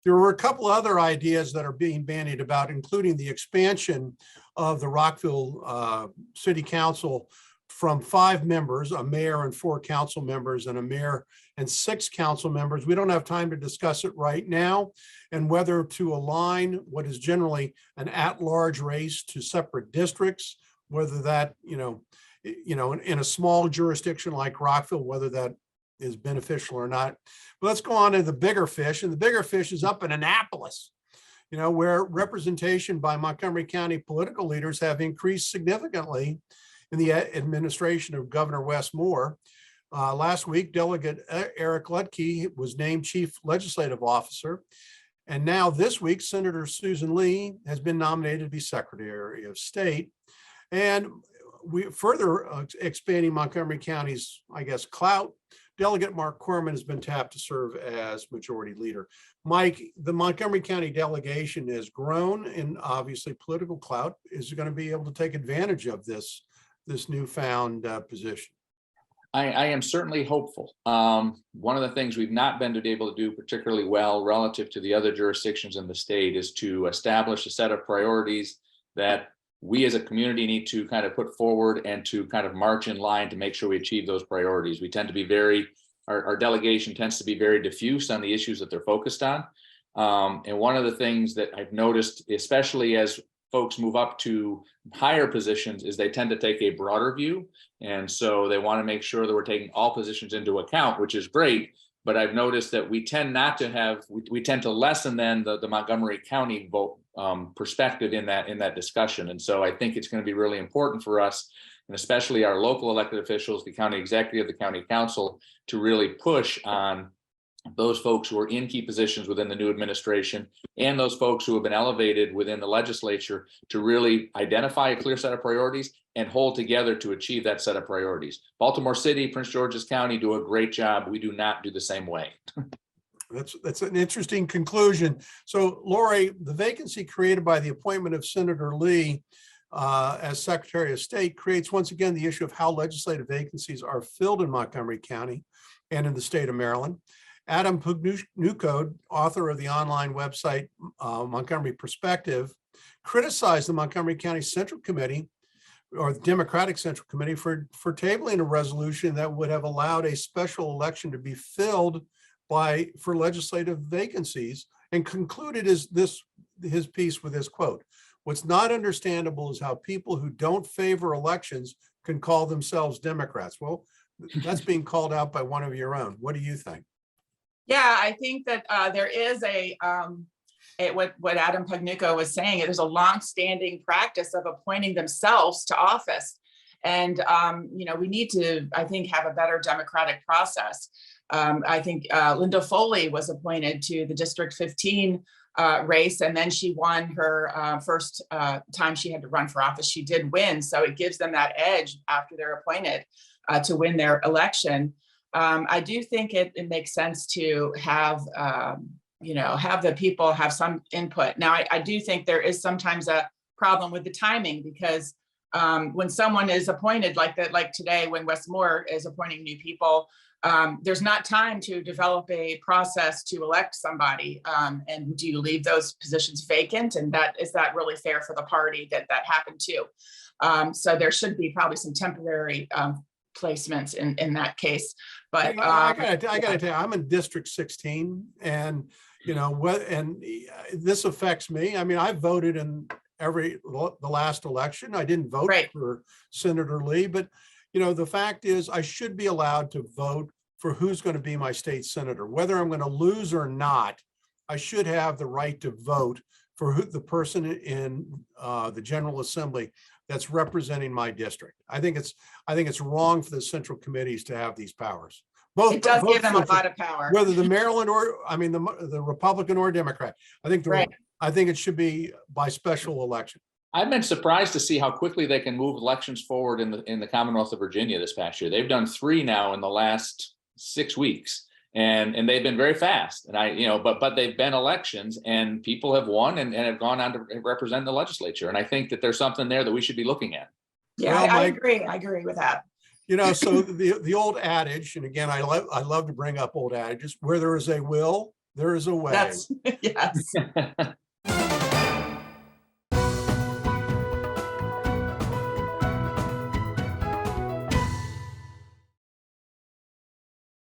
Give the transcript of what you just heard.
There were a couple other ideas that are being bandied about, including the expansion of the Rockville City Council from 5 members, a mayor and 4 council members, and a mayor and 6 council members. We don't have time to discuss it right now, and whether to align what is generally an at-large race to separate districts, whether that, in a small jurisdiction like Rockville, whether that is beneficial or not. But let's go on to the bigger fish, and the bigger fish is up in Annapolis, where representation by Montgomery County political leaders have increased significantly in the administration of Governor Wes Moore. Last week, Delegate Eric Lutke was named Chief Legislative Officer. And now this week, Senator Susan Lee has been nominated to be Secretary of State. And we further expanding Montgomery County's, clout. Delegate Mark Corman has been tapped to serve as Majority Leader. Mike, the Montgomery County delegation has grown in obviously political clout. Is it going to be able to take advantage of this newfound position? I am certainly hopeful. One of the things we've not been able to do particularly well relative to the other jurisdictions in the state is to establish a set of priorities that we as a community need to kind of put forward and to kind of march in line to make sure we achieve those priorities. We tend to be our delegation tends to be very diffuse on the issues that they're focused on. And one of the things that I've noticed, especially as folks move up to higher positions, is they tend to take a broader view. And so they want to make sure that we're taking all positions into account, which is great. But I've noticed that we tend to lessen then the Montgomery County vote perspective in that discussion. And so I think it's going to be really important for us, and especially our local elected officials, the county executive, the county council, to really push on those folks who are in key positions within the new administration and those folks who have been elevated within the legislature to really identify a clear set of priorities and hold together to achieve that set of priorities. Baltimore City, Prince George's County do a great job. We do not do the same way. That's an interesting conclusion. So, Laurie, the vacancy created by the appointment of Senator Lee as Secretary of State creates once again the issue of how legislative vacancies are filled in Montgomery County and in the state of Maryland. Adam Pugnucco, author of the online website Montgomery Perspective, criticized the Montgomery County Central Committee, or the Democratic Central Committee, for tabling a resolution that would have allowed a special election to be filled for legislative vacancies, and concluded his piece with this quote: "What's not understandable is how people who don't favor elections can call themselves Democrats." Well, that's being called out by one of your own. What do you think? Yeah, I think that there is what Adam Pugnucco was saying. It is a longstanding practice of appointing themselves to office, and we need to, I think, have a better democratic process. I think Linda Foley was appointed to the District 15 race, and then she won her first time she had to run for office. She did win, so it gives them that edge after they're appointed to win their election. I do think it makes sense to have the people have some input. Now, I do think there is sometimes a problem with the timing, because when someone is appointed like today, when Wes Moore is appointing new people, there's not time to develop a process to elect somebody. And do you leave those positions vacant? And is that really fair for the party that happened to? So there should be probably some temporary placements in that case. But I gotta tell you, I'm in District 16, and this affects me. I mean, I voted in the last election. I didn't vote for Senator Lee, but the fact is, I should be allowed to vote for who's going to be my state senator. Whether I'm going to lose or not, I should have the right to vote for the person in the General Assembly that's representing my district. I think it's wrong for the central committees to have these powers. It does give them a lot of power, whether the Maryland the Republican or Democrat. I think it should be by special election. I've been surprised to see how quickly they can move elections forward in the Commonwealth of Virginia this past year. They've done 3 now in the last 6 weeks, and they've been very fast. And but they've been elections, and people have won and have gone on to represent the legislature. And I think that there's something there that we should be looking at. Yeah, well, I agree. I agree with that. So the old adage, and again, I love to bring up old adages: where there is a will, There is a way. That's, yes.